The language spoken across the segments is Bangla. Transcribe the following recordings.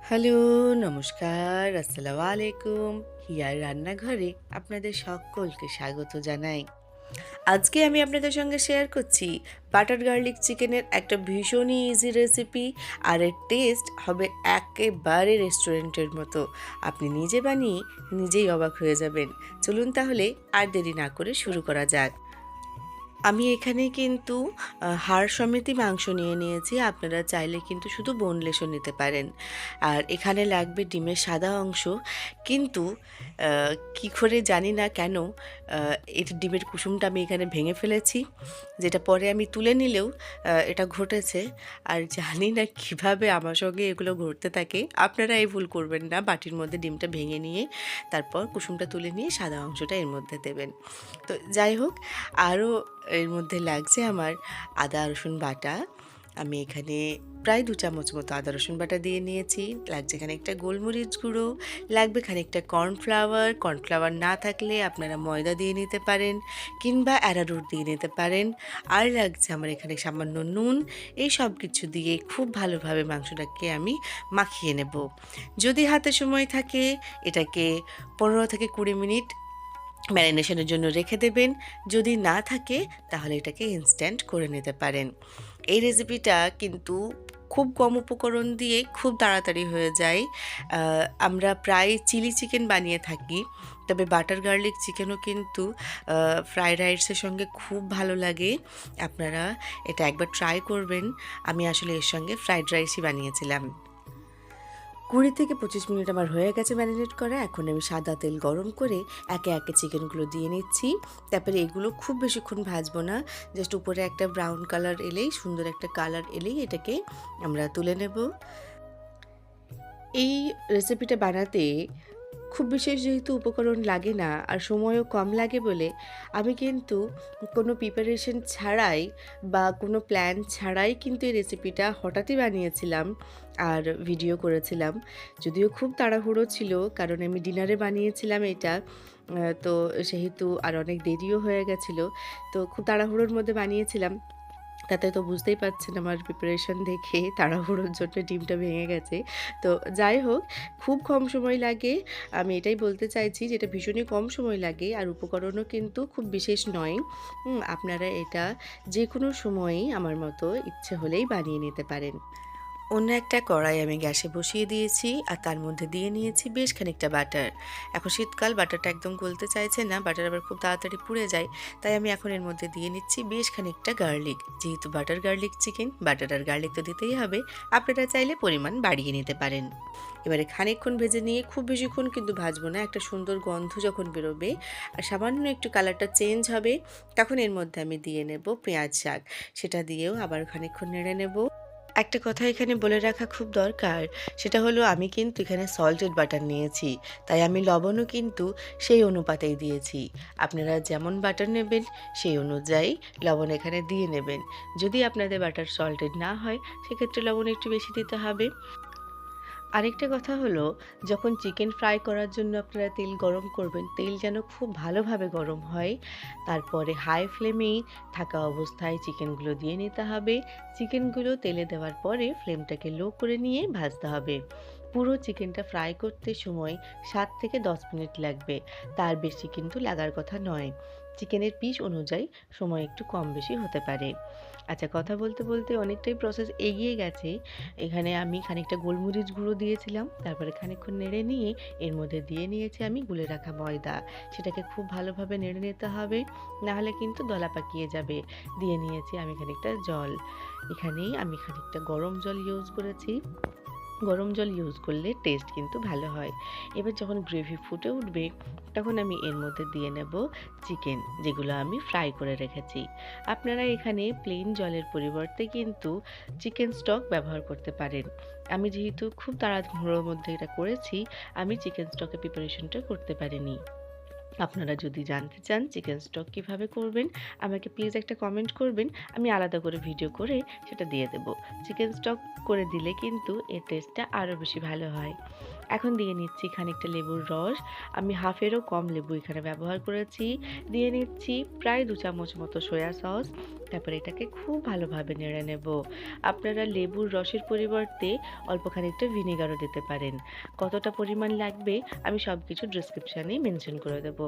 হ্যালো, নমস্কার, আসসালামু আলাইকুম। হিয়ার রান্নাঘরে আপনাদের সকলকে স্বাগত জানাই। আজকে আমি আপনাদের সঙ্গে শেয়ার করছি বাটার গার্লিক চিকেনের একটা ভীষণই ইজি রেসিপি, আর এর টেস্ট হবে একেবারে রেস্টুরেন্টের মতো। আপনি নিজে বানিয়ে নিজেই অবাক হয়ে যাবেন। চলুন তাহলে আর দেরি না করে শুরু করা যাক। আমি এখানে কিন্তু হাড় সমেতই মাংস নিয়ে নিয়েছি। আপনারা চাইলে কিন্তু শুধু বোনলেসও নিতে পারেন। আর এখানে লাগবে ডিমের সাদা অংশ। কিন্তু কী করে জানি না কেন এই ডিমের কুসুমটা আমি এখানে ভেঙে ফেলেছি। যেটা পরে আমি তুলে নিলেও এটা ঘটেছে। আর জানি না কিভাবে আমার সঙ্গে এগুলো ঘটতে থাকে। আপনারা এই ভুল করবেন না। বাটির মধ্যে ডিমটা ভেঙে নিয়ে তারপর কুসুমটা তুলে নিয়ে সাদা অংশটা এর মধ্যে দেবেন। তো যাই হোক, আরও এর মধ্যে লাগছে আমার আদা রসুন বাটা। আমি এখানে প্রায় 2 চামচ মতো আদা রসুন বাটা দিয়ে নিয়েছি। লাগছে খানিকটা গোলমরিচ গুঁড়ো, লাগবে খানিকটা কর্নফ্লাওয়ার না থাকলে আপনারা ময়দা দিয়ে নিতে পারেন কিংবা অ্যারারুট দিয়ে নিতে পারেন। আর লাগছে আমার এখানে সামান্য নুন। এই সব কিছু দিয়ে খুব ভালোভাবে মাংসটাকে আমি মাখিয়ে নেব। যদি হাতে সময় থাকে এটাকে 15 থেকে 20 মিনিট ম্যারিনেশনের জন্য রেখে দেবেন। যদি না থাকে তাহলে এটাকে ইনস্ট্যান্ট করে নিতে পারেন। এই রেসিপিটা কিন্তু খুব কম উপকরণ দিয়ে খুব তাড়াতাড়ি হয়ে যায়। আমরা প্রায় চিলি চিকেন বানিয়ে থাকি, তবে বাটার গার্লিক চিকেনও কিন্তু ফ্রাইড রাইসের সঙ্গে খুব ভালো লাগে। আপনারা এটা একবার ট্রাই করবেন। আমি আসলে এর সঙ্গে ফ্রাইড রাইসই বানিয়েছিলাম। 20 থেকে 25 মিনিট আমার হয়ে গেছে ম্যারিনেট করা। এখন আমি সাদা তেল গরম করে একে একে চিকেনগুলো দিয়ে নিচ্ছি। তারপরে এগুলো খুব বেশিক্ষণ ভাজবো না, জাস্ট উপরে একটা ব্রাউন কালার এলেই, সুন্দর একটা কালার এলেই এটাকে আমরা তুলে নেব। এই রেসিপিটা বানাতে খুব বিশেষ যেহেতু উপকরণ লাগে না আর সময়ও কম লাগে বলে আমি কিন্তু কোনো প্রিপারেশন ছাড়াই বা কোনো প্ল্যান ছাড়াই কিন্তু এই রেসিপিটা হঠাৎই বানিয়েছিলাম আর ভিডিও করেছিলাম। যদিও খুব তাড়াহুড়ো ছিল, কারণ আমি ডিনারে বানিয়েছিলাম এটা। তো সেহেতু আর অনেক দেরিও হয়ে গেছিলো। তো খুব তাড়াহুড়োর মধ্যে বানিয়েছিলাম। তাতে তো বুঝতেই পারছেন আমার প্রিপারেশন দেখে তাড়াহুড়োর জন্য ডিমটা ভেঙে গেছে। তো যাই হোক, খুব কম সময় লাগে। আমি এটাই বলতে চাইছি যে এটা ভীষণই কম সময় লাগে আর উপকরণও কিন্তু খুব বিশেষ নয়। আপনারা এটা যেকোনো সময়েই আমার মতো ইচ্ছে হলেই বানিয়ে নিতে পারেন। অন্য একটা কড়াই আমি গ্যাসে বসিয়ে দিয়েছি আর তার মধ্যে দিয়ে নিয়েছি বেশ খানিকটা বাটার। এখন শীতকাল, বাটারটা একদম গলতে চাইছে না, বাটার আবার খুব তাড়াতাড়ি পুড়ে যায়। তাই আমি এখন এর মধ্যে দিয়ে নিচ্ছি বেশ খানিকটা গার্লিক। যেহেতু বাটার গার্লিক চিকেন, বাটার আর গার্লিক তো দিতেই হবে। আপনারা চাইলে পরিমাণ বাড়িয়ে নিতে পারেন। এবারে খানিকক্ষণ ভেজে নিয়ে, খুব বেশিক্ষণ কিন্তু ভাজবো না, একটা সুন্দর গন্ধ যখন বেরোবে আর সামান্য একটু কালারটা চেঞ্জ হবে, তখন এর মধ্যে আমি দিয়ে নেব পেঁয়াজ শাক। সেটা দিয়েও আবার খানিকক্ষণ নেড়ে নেব। একটা কথা এখানে বলে রাখা খুব দরকার, সেটা হলো আমি কিন্তু এখানে সল্টেড বাটার নিয়েছি, তাই আমি লবণও কিন্তু সেই অনুপাতেই দিয়েছি। আপনারা যেমন বাটার নেবেন সেই অনুযায়ী লবণ এখানে দিয়ে নেবেন। যদি আপনাদের বাটার সল্টেড না হয় সেক্ষেত্রে লবণ একটু বেশি দিতে হবে। আরেকটা কথা হলো, যখন চিকেন ফ্রাই করার জন্য আপনারা তেল গরম করবেন, তেল যেন খুব ভালোভাবে গরম হয়। তারপরে হাই ফ্লেমেই থাকা অবস্থায় চিকেনগুলো দিয়ে নিতে হবে। চিকেনগুলো তেলে দেওয়ার পরে ফ্লেমটাকে লো করে নিয়ে ভাজতে হবে। পুরো চিকেনটা ফ্রাই করতে সময় 7 থেকে 10 মিনিট লাগবে, তার বেশি কিন্তু লাগার কথা নয়। চিকেনের পিস অনুযায়ী সময় একটু কম বেশি হতে পারে। আচ্ছা, কথা বলতে বলতে অনেকটাই প্রসেস এগিয়ে গেছে। এখানে আমি খানিকটা গোলমরিচ গুঁড়ো দিয়েছিলাম, তারপরে খানিকক্ষণ নেড়ে নিয়ে এর মধ্যে দিয়ে নিয়েছি আমি গুলে রাখা ময়দা। সেটাকে খুব ভালোভাবে নেড়ে নিতে হবে, নাহলে কিন্তু দলা পাকিয়ে যাবে। দিয়ে নিয়েছি আমি খানিকটা জল। এখানেই আমি খানিকটা গরম জল ইউজ করেছি। গরম জল ইউজ করলে টেস্ট কিন্তু ভালো হয়। এবার যখন গ্রেভি ফুটে উঠবে, তখন আমি এর মধ্যে দিয়ে নেব চিকেন, যেগুলো আমি ফ্রাই করে রেখেছি। আপনারা এখানে প্লেন জলের পরিবর্তে কিন্তু চিকেন স্টক ব্যবহার করতে পারেন। আমি যেহেতু খুব তাড়াহুড়োর মধ্যে এটা করেছি, আমি চিকেন স্টকের প্রিপারেশনটা করতে পারিনি। আপনারা যদি জানতে চান চিকেন স্টক কিভাবে করবেন, আমাকে প্লিজ একটা কমেন্ট করবেন, আমি আলাদা করে ভিডিও করে সেটা দিয়ে দেব। চিকেন স্টক করে দিলে কিন্তু এর টেস্টটা আরও বেশি ভালো হয়। এখন দিয়ে নিচ্ছি খানিকটা লেবুর রস। আমি হাফেরও কম লেবু এখানে ব্যবহার করেছি। দিয়ে নিচ্ছি প্রায় ২ চামচ মতো সয়া সস। তারপর এটাকে খুব ভালোভাবে নেড়ে নেব। আপনারা লেবুর রসের পরিবর্তে অল্প খানিকটা ভিনেগারও দিতে পারেন। কতটা পরিমাণ লাগবে আমি সবকিছু ডেসক্রিপশনেই মেনশন করে দেব।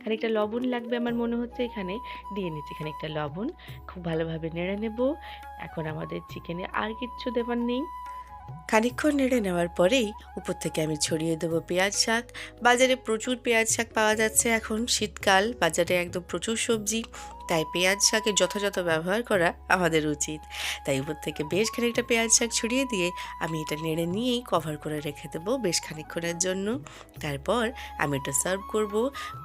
খানিকটা লবণ লাগবে আমার মনে হচ্ছে এখানে, দিয়ে নিচ্ছি খানিকটা লবণ। খুব ভালোভাবে নেড়ে নেব। এখন আমাদের চিকেনে আর কিচ্ছু দেবার নেই। খানিকক্ষণ নেড়ে নেওয়ার পরেই উপর থেকে আমি ছড়িয়ে দেবো পেঁয়াজ শাক। বাজারে প্রচুর পেঁয়াজ শাক পাওয়া যাচ্ছে, এখন শীতকাল, বাজারে একদম প্রচুর সবজি, তাই পেঁয়াজ শাকের যথাযথ ব্যবহার করা আমাদের উচিত। তাই উপর থেকে বেশ খানিকটা পেঁয়াজ শাক ছড়িয়ে দিয়ে আমি এটা নেড়ে নিয়েই কভার করে রেখে দেবো বেশ খানিকক্ষণের জন্য। তারপর আমি এটা সার্ভ করব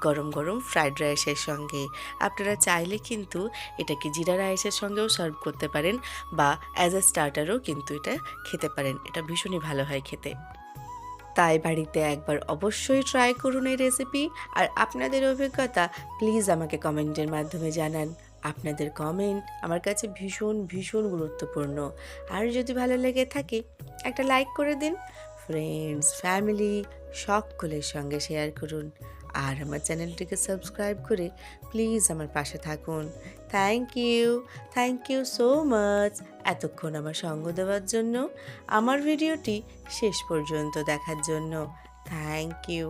গরম গরম ফ্রাইড রাইসের সঙ্গে। আপনারা চাইলে কিন্তু এটাকে জিরা রাইসের সঙ্গেও সার্ভ করতে পারেন, বা অ্যাজ এ স্টার্টারও কিন্তু এটা খেতে পারেন। এটা ভীষণই ভালো হয় খেতে। তাই বাড়িতে একবার অবশ্যই ট্রাই করুন এই রেসিপি। আর আপনাদের অভিজ্ঞতা প্লিজ আমাকে কমেন্টের মাধ্যমে জানান। আপনাদের কমেন্ট আমার কাছে ভীষণ ভীষণ গুরুত্বপূর্ণ। আর যদি ভালো লেগে থাকে একটা লাইক করে দিন। ফ্রেন্ডস, ফ্যামিলি সকলের সঙ্গে শেয়ার করুন। আর আমার চ্যানেলটিকে সাবস্ক্রাইব করে প্লিজ আমার পাশে থাকুন। থ্যাংক ইউ সো মাচ এতক্ষণ আমার সঙ্গ দেওয়ার জন্য, আমার ভিডিওটি শেষ পর্যন্ত দেখার জন্য। Thank you.